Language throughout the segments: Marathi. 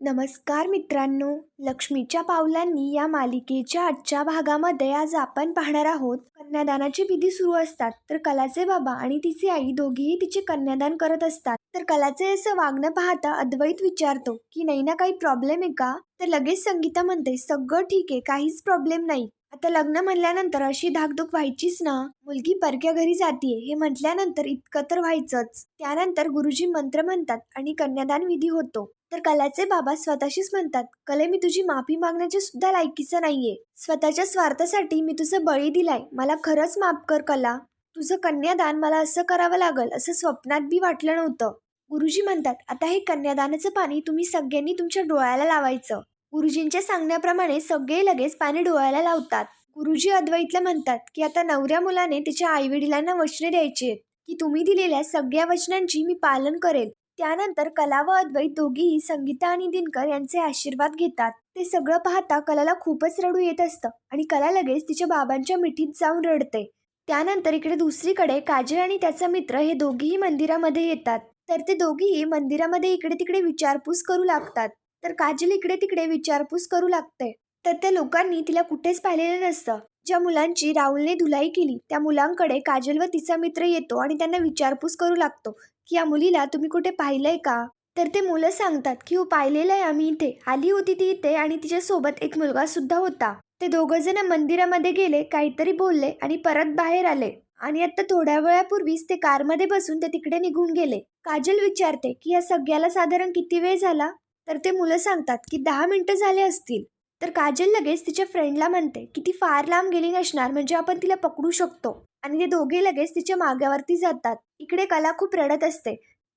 नमस्कार मित्रांनो, लक्ष्मीच्या पावलांनी या मालिकेच्या आजच्या भागामध्ये आज आपण पाहणार आहोत. कन्यादानाची विधी सुरू असतात तर कलाचे बाबा आणि तिची आई दोघेही तिचे कन्यादान करत असतात. तर कलाचे असं वागणं पाहता अद्वैत विचारतो की नैना काही प्रॉब्लेम आहे का? तर लगेच संगीता म्हणते सगळं ठीक आहे, काहीच प्रॉब्लेम नाही. आता लग्न म्हणल्यानंतर अशी धाकधूक व्हायचीच ना. मुलगी परक्या घरी जातीये हे म्हटल्यानंतर इतकं तर व्हायचंच. त्यानंतर गुरुजी मंत्र म्हणतात आणि कन्यादान विधी होतो. तर कलाचे बाबा स्वतःशीच म्हणतात, कले मी तुझी माफी मागण्याची सुद्धा लायकीचं नाहीये. स्वतःच्या स्वार्थासाठी मी तुझं बळी दिलाय. मला खरंच माफ कर कला. तुझं कन्यादान मला असं करावं लागल असं स्वप्नात बी वाटलं नव्हतं. गुरुजी म्हणतात, आता हे कन्यादानाचं पाणी तुम्ही सगळ्यांनी तुमच्या डोळ्याला लावायचं. गुरुजींच्या सांगण्याप्रमाणे सगळे लगेच पाणी डोळ्याला लावतात. गुरुजी अद्वैतला म्हणतात की आता नवऱ्या मुलाने तिच्या आईवडिलांना वचने द्यायची आहेत की तुम्ही दिलेल्या सगळ्या वचनांची मी पालन करेल. त्यानंतर कला व अद्वैत दोघेही संगीता आणि दिनकर यांचे आशीर्वाद घेतात. ते सगळं पाहता कलाला खूपच रडू येत असतं आणि कला लगेच तिच्या बाबांच्या मिठीत जाऊन रडते. त्यानंतर इकडे दुसरीकडे काजल आणि त्याचा मित्र हे दोघेही मंदिरामध्ये येतात. तर ते दोघेही मंदिरामध्ये इकडे तिकडे विचारपूस करू लागतात. तर काजल इकडे तिकडे विचारपूस करू लागते. तर त्या लोकांनी तिला कुठेच पाहिलेलं नसतं. ज्या मुलांची राहुलने धुलाई केली त्या मुलांकडे काजल व तिचा मित्र येतो आणि त्यांना विचारपूस करू लागतो की या मुलीला तुम्ही कुठे पाहिलंय का? तर ते मुलं सांगतात की हो पाहिलेलं आहे, आम्ही इथे आली होती ती इथे आणि तिच्यासोबत एक मुलगा सुद्धा होता. ते दोघं जण मंदिरामध्ये गेले, काहीतरी बोलले आणि परत बाहेर आले आणि आता थोड्या वेळापूर्वीच ते कारमध्ये बसून ते तिकडे निघून गेले. काजल विचारते की या सगळ्याला साधारण किती वेळ झाला? तर ते मुलं सांगतात की 10 मिनिटं झाले असतील. तर काजल लगेच तिच्या फ्रेंडला म्हणते की ती फार लांब गेली नसणार, म्हणजे आपण तिला पकडू शकतो. आणि ते दोघे लगेच तिच्या माग्यावरती जातात. इकडे कला खूप रडत असते.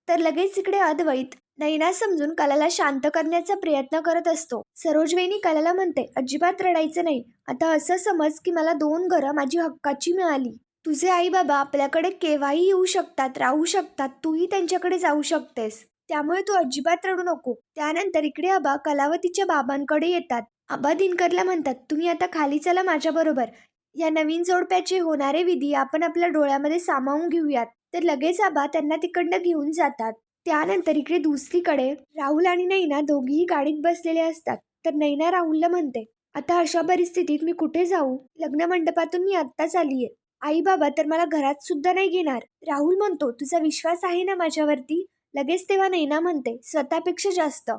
तर लगेच इकडे अद्वैत नैना समजून कलाला शांत करण्याचा प्रयत्न करत असतो. सरोजवेणी कलाला म्हणते अजिबात रडायचं नाही. आता असं समज की मला 2 घरं माझी हक्काची मिळाली. तुझे आई बाबा आपल्याकडे केव्हाही येऊ शकतात, राहू शकतात, तूही त्यांच्याकडे जाऊ शकतेस. त्यामुळे तू अजिबात रडू नको. त्यानंतर इकडे आबा कलावतीच्या बाबांकडे येतात. आबा दिनकरला म्हणतात तुम्ही आता खाली चला माझ्या बरोबर. या नवीन जोडप्याचे होणारे विधी आपण आपल्या डोळ्यामध्ये सामावून घेऊयात. तर लगेच आबा त्यांना तिकडनं घेऊन जातात. त्यानंतर इकडे दुसरीकडे राहुल आणि नैना दोघीही गाडीत बसलेले असतात. तर नैना राहुलला म्हणते आता अशा परिस्थितीत मी कुठे जाऊ? लग्न मंडपातून मी आत्ताच आलीये. आई बाबा तर मला घरात सुद्धा नाही घेणार. राहुल म्हणतो तुझा विश्वास आहे ना माझ्यावरती? लगेच तेव्हा नैना म्हणते स्वतःपेक्षा जास्त.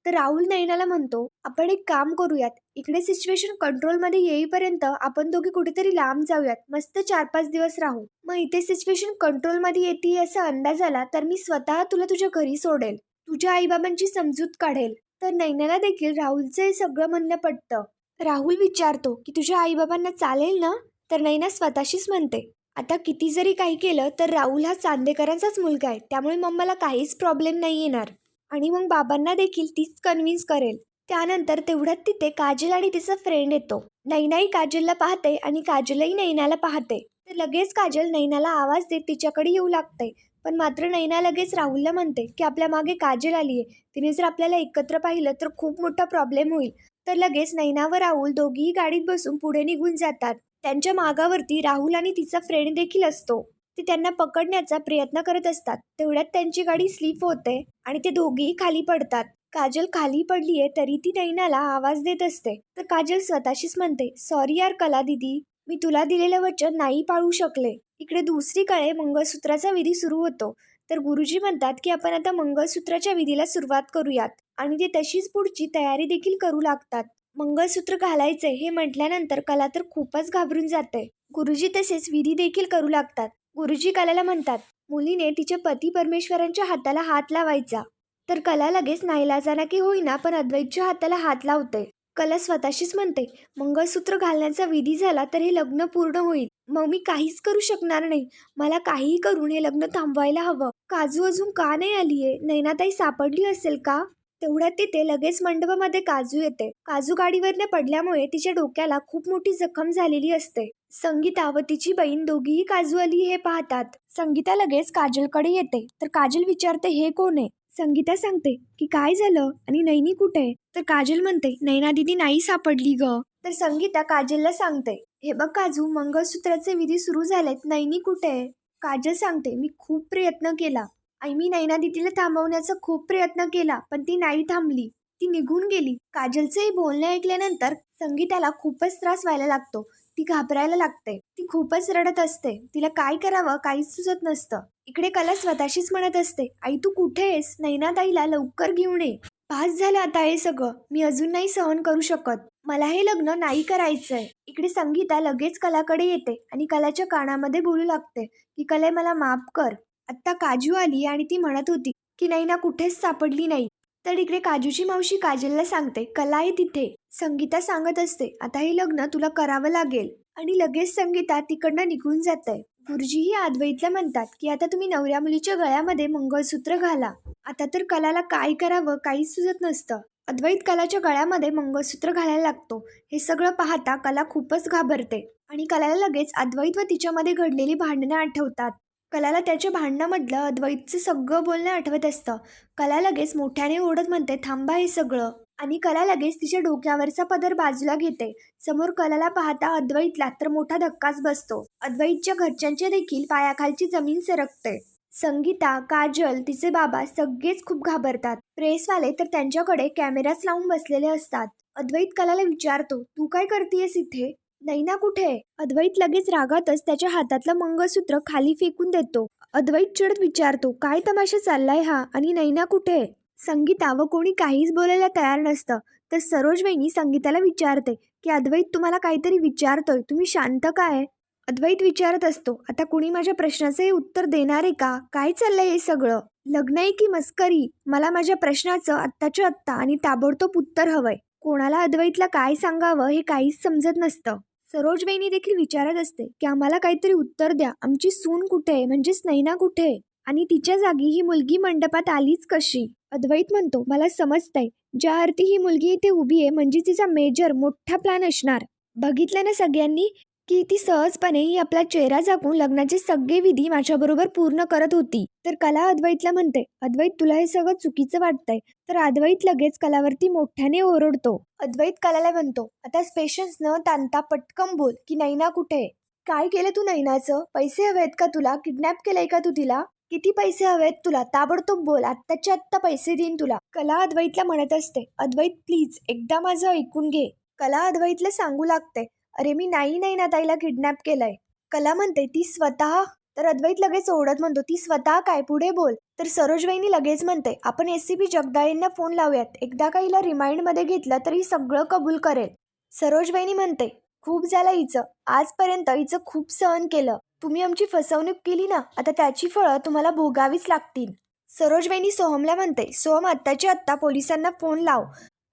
तर राहुल नैनाला म्हणतो आपण एक काम करूयात, इकडे सिच्युएशन कंट्रोलमध्ये येईपर्यंत आपण दोघे कुठेतरी लांब जाऊयात, मस्त 4-5 दिवस राहू. मग इथे सिच्युएशन कंट्रोलमध्ये येते असा अंदाज आला तर मी स्वतः तुला तुझ्या घरी सोडेल, तुझ्या आईबाबांची समजूत काढेल. तर नैनाला देखील राहुलचं हे सगळं म्हणणं पटतं. राहुल विचारतो की तुझ्या आईबाबांना चालेल ना? तर नैना स्वतःशीच म्हणते आता किती जरी काही केलं तर राहुल हा चांदेकरांचाच मुलगा आहे, त्यामुळे मम्माला काहीच प्रॉब्लेम नाही येणार आणि मग बाबांना देखील तीच कन्व्हिन्स करेल. त्यानंतर तेवढ्यात तिथे काजल आणि तिचा फ्रेंड येतो. नैनाही काजलला पाहते आणि काजलही नैनाला पाहते. तर लगेच काजल नैनाला आवाज देत तिच्याकडे येऊ लागते. पण मात्र नैना लगेच राहुलला म्हणते की आपल्या मागे काजल आलीये, तिने जर आपल्याला एकत्र पाहिलं तर खूप मोठा प्रॉब्लेम होईल. तर लगेच नैना व राहुल दोघीही गाडीत बसून पुढे निघून जातात. त्यांच्या मागावरती राहुल आणि तिचा फ्रेंड देखील असतो. ते त्यांना पकडण्याचा प्रयत्न करत असतात. तेवढ्यात त्यांची गाडी स्लिप होते आणि ते दोघेही खाली पडतात. काजल खाली पडलीये तरी ती नैनाला आवाज देत असते. तर काजल स्वतःशीच म्हणते सॉरी यार कला दीदी, मी तुला दिलेलं वचन नाही पाळू शकले. इकडे दुसरीकडे मंगळसूत्राचा विधी सुरू होतो. तर गुरुजी म्हणतात की आपण आता मंगळसूत्राच्या विधीला सुरुवात करूयात आणि ते तशीच पुढची तयारी देखील करू लागतात. मंगळसूत्र घालायचे हे म्हटल्यानंतर कला तर खूपच घाबरून जाते. गुरुजी तसेच विधी देखील करू लागतात. गुरुजी कलाला म्हणतात मुलीने तिच्या पती परमेश्वरांच्या हाताला हात लावायचा. तर कला लगेच नाईलाजाने की होईना पण अद्वैतच्या हाताला हात लावते. कला स्वतःशीच म्हणते मंगळसूत्र घालण्याचा विधी झाला तर हे लग्न पूर्ण होईल, मग मी काहीच करू शकणार नाही. मला काहीही करून हे लग्न थांबवायला हवं. काजू अजून का नाही आलीये? नैनाताई सापडली असेल का? तेवढ्यात तिथे लगेच मंडपामध्ये काजू येते. काजू गाडीवरने पडल्यामुळे तिच्या डोक्याला खूप मोठी जखम झालेली असते. संगीता व तिची बहीण दोघीही काजू आली हे पाहतात. संगीता लगेच काजलकडे येते. तर काजल विचारते हे कोण आहे? संगीता सांगते की काय झालं आणि नैनी कुठे? तर काजल म्हणते नैना दिदी नाही सापडली ग. तर संगीता काजलला सांगते हे बघ काजू, मंगळसूत्राचे विधी सुरू झालेत, नैनी कुठे? काजल सांगते मी खूप प्रयत्न केला. मी नैना दिदीला थांबवण्याचा खूप प्रयत्न केला पण ती नाही थांबली. ती निघून गेली. काजलचे हे बोलणे ऐकल्यानंतर संगीताला खूपच त्रास व्हायला लागतो. ती घाबरायला लागते. ती खूपच रडत असते. तिला काय करावं काहीच सुचत नसतं. इकडे कला स्वतःशीच म्हणत असते, आई तू कुठे आहेस? नैनाताईला लवकर घेऊन ये. पास झालं आता हे सगळं. मी अजून नाही सहन करू शकत. मला हे लग्न नाही करायचंय. इकडे संगीता लगेच कलाकडे येते आणि कलाच्या कानामध्ये बोलू लागते की कले मला माफ कर. आत्ता काजू आली आणि ती म्हणत होती की नैना कुठेच सापडली नाही. तर इकडे काजूची मावशी काजलला सांगते कला आहे तिथे. संगीता सांगत असते आता हे लग्न तुला करावं लागेल आणि लगेच संगीता तिकडनं निघून जाते. गुरुजीही अद्वैतला म्हणतात की आता तुम्ही नवऱ्या मुलीच्या गळ्यामध्ये मंगळसूत्र घाला. आता तर कलाला काय करावं काहीच सुचत नसतं. अद्वैत कलाच्या गळ्यामध्ये मंगळसूत्र घालायला लागतो. हे सगळं पाहता कला खूपच घाबरते आणि कलाला लगेच अद्वैत व तिच्यामध्ये घडलेली भांडणं आठवतात. कलाला त्याच्या भांडणामधलं अद्वैतचं सगळं बोलणं आठवत असतं. कला लगेच मोठ्याने ओरडत म्हणते थांबा हे सगळं आणि कला लगेच तिच्या डोक्यावरचा पदर बाजूला घेते. समोर कलाला पाहता अद्वैतला तर मोठा धक्काच बसतो. अद्वैतच्या घरच्यांच्या देखील पायाखालची जमीन सरकते. संगीता, काजल, तिचे बाबा सगळेच खूप घाबरतात. प्रेसवाले तर त्यांच्याकडे कॅमेराच लावून बसलेले असतात. अद्वैत कलाला विचारतो तू काय करतेयस इथे? नैना कुठे? अद्वैत लगेच रागातच त्याच्या हातातलं मंगळसूत्र खाली फेकून देतो. अद्वैत चिडत विचारतो काय तमाशा चाललाय हा आणि नैना कुठे? संगीता व कोणी काहीच बोलायला तयार नसतं. तर सरोज वहिनी संगीताला विचारते की अद्वैत तुम्हाला काहीतरी विचारतोय, तुम्ही शांत काय? अद्वैत विचारत असतो आता कुणी माझ्या प्रश्नाचं हे उत्तर देणार आहे का? काय चाललंय हे सगळं? लग्न आहे की मस्करी? मला माझ्या प्रश्नाचं आत्ताच्या आत्ता आणि ताबडतोब उत्तर हवंय. कोणाला अद्वैतला काय सांगावं हे काहीच समजत नसतं. सरोज वहिनी देखील विचारत असते की आम्हाला काहीतरी उत्तर द्या. आमची सून कुठे आहे? म्हणजेच नैना कुठे आहे? आणि तिच्या जागी ही मुलगी मंडपात आलीच कशी? अद्वैत म्हणतो मला समजतंय. ज्या अर्थी ही मुलगी इथे उभी आहे म्हणजे तिचा मेजर मोठा प्लॅन असणार. बघितलं ना सगळ्यांनी की ती सहजपणे ही आपला चेहरा झाकून लग्नाचे सगळे विधी माझ्याबरोबर पूर्ण करत होती. तर कला अद्वैतला म्हणते अद्वैत तुला हे सगळं चुकीचं वाटतंय. तर अद्वैत लगेच कलावरती मोठ्याने ओरडतो. अद्वैत कलाला म्हणतो आता पेशन्स न ताणता पटकन बोल की नैना कुठे? काय केलं तू नैनाचं? पैसे हवेत का तुला? किडनॅप केलंय का तू तिला? किती पैसे हवेत तुला? ताबडतोब बोल, आत्ताच्या आत्ता पैसे देईन तुला. कला अद्वैतला म्हणत असते अद्वैत प्लीज एकदा माझं ऐकून घे. कला अद्वैतला सांगू लागते अरे मी नाही नैनाताईला किडनॅप केलंय. कला म्हणते ती स्वतः? तर अद्वैत लगेच ओरडत म्हणतो ती स्वतः काय? पुढे बोल. तर सरोज वहिनी लगेच म्हणते आपण SCP जगदाळेंना फोन लावूयात. एकदा का हिला रिमाइंडमध्ये घेतलं तर ही सगळं कबूल करेल. सरोज वहिनी म्हणते खूप झालं हिचं. आजपर्यंत हिचं खूप सहन केलं. तुम्ही आमची फसवणूक केली ना, आता त्याची फळं तुम्हाला भोगावीच लागतील. सरोज वहिनी सोहमला म्हणते सोहम आत्ताच्या आत्ता पोलिसांना फोन लाव.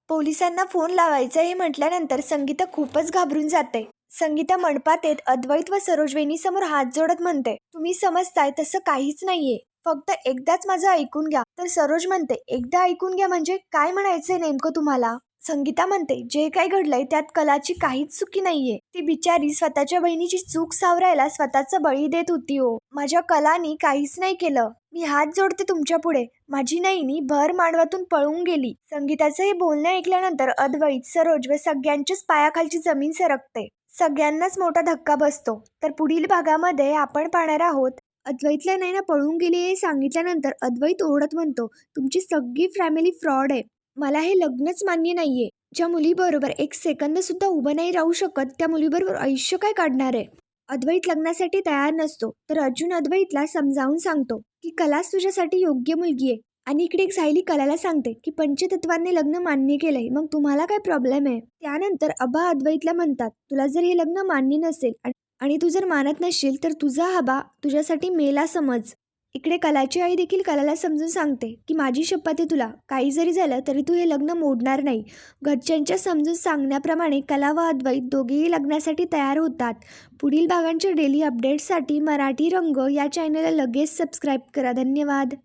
पोलिसांना फोन लावायचं हे म्हटल्यानंतर संगीता खूपच घाबरून जाते. संगीता मंडपात येत अद्वैत व सरोज वहिनी समोर हात जोडत म्हणते तुम्ही समजताय तसं काहीच नाहीये. फक्त एकदाच माझं ऐकून घ्या. तर सरोज म्हणते एकदा ऐकून घ्या म्हणजे काय म्हणायचंय नेमकं तुम्हाला? संगीता म्हणते जे काही घडलंय त्यात कलाची काहीच चुकी नाहीये. ती बिचारी स्वतःच्या बहिणीची चूक सावरायला स्वतःचा बळी देत होती. हो माझ्या कलानी काहीच नाही केलं. मी हात जोडते तुमच्या पुढे. माझी नैनी भर मांडवातून पळून गेली. संगीताचं हे बोलणं ऐकल्यानंतर अद्वैत, सरोज व सगळ्यांच्याच पायाखालची जमीन सरकते. सगळ्यांनाच मोठा धक्का बसतो. तर पुढील भागामध्ये आपण पाहणार आहोत अद्वैतला नैना पळून गेली हे सांगितल्यानंतर अद्वैत ओरडत म्हणतो तुमची सगळी फॅमिली फ्रॉड आहे. मला हे लग्नच मान्य नाहीये. ज्या मुलीबरोबर एक सेकंद सुद्धा उभं नाही राहू शकत त्या मुलीबरोबर आयुष्य काय काढणार आहे? अद्वैत लग्नासाठी तयार नसतो. तर अर्जुन अद्वैतला समजावून सांगतो की कलाच तुझ्यासाठी योग्य मुलगी आहे. आणि इकडे एक सायली कलाला सांगते की पंचतत्वांनी लग्न मान्य केलंय, मग तुम्हाला काय प्रॉब्लेम आहे? त्यानंतर अबा अद्वैतला म्हणतात तुला जर हे लग्न मान्य नसेल आणि तू जर मानत नसशील तर तुझा हबा तुझ्यासाठी मेला समज. इकडे कलाची आई देखील कलाला समजून सांगते की माझी शपथ आहे तुला, काही जरी झालं तरी तू हे लग्न मोडणार नाही. घरच्यांच्या समजून सांगण्याप्रमाणे कला व अद्वैत दोघेही लग्नासाठी तयार होतात. पुढील भागांच्या डेली अपडेट्ससाठी मराठी रंग या चॅनलला लगेच सबस्क्राईब करा. धन्यवाद.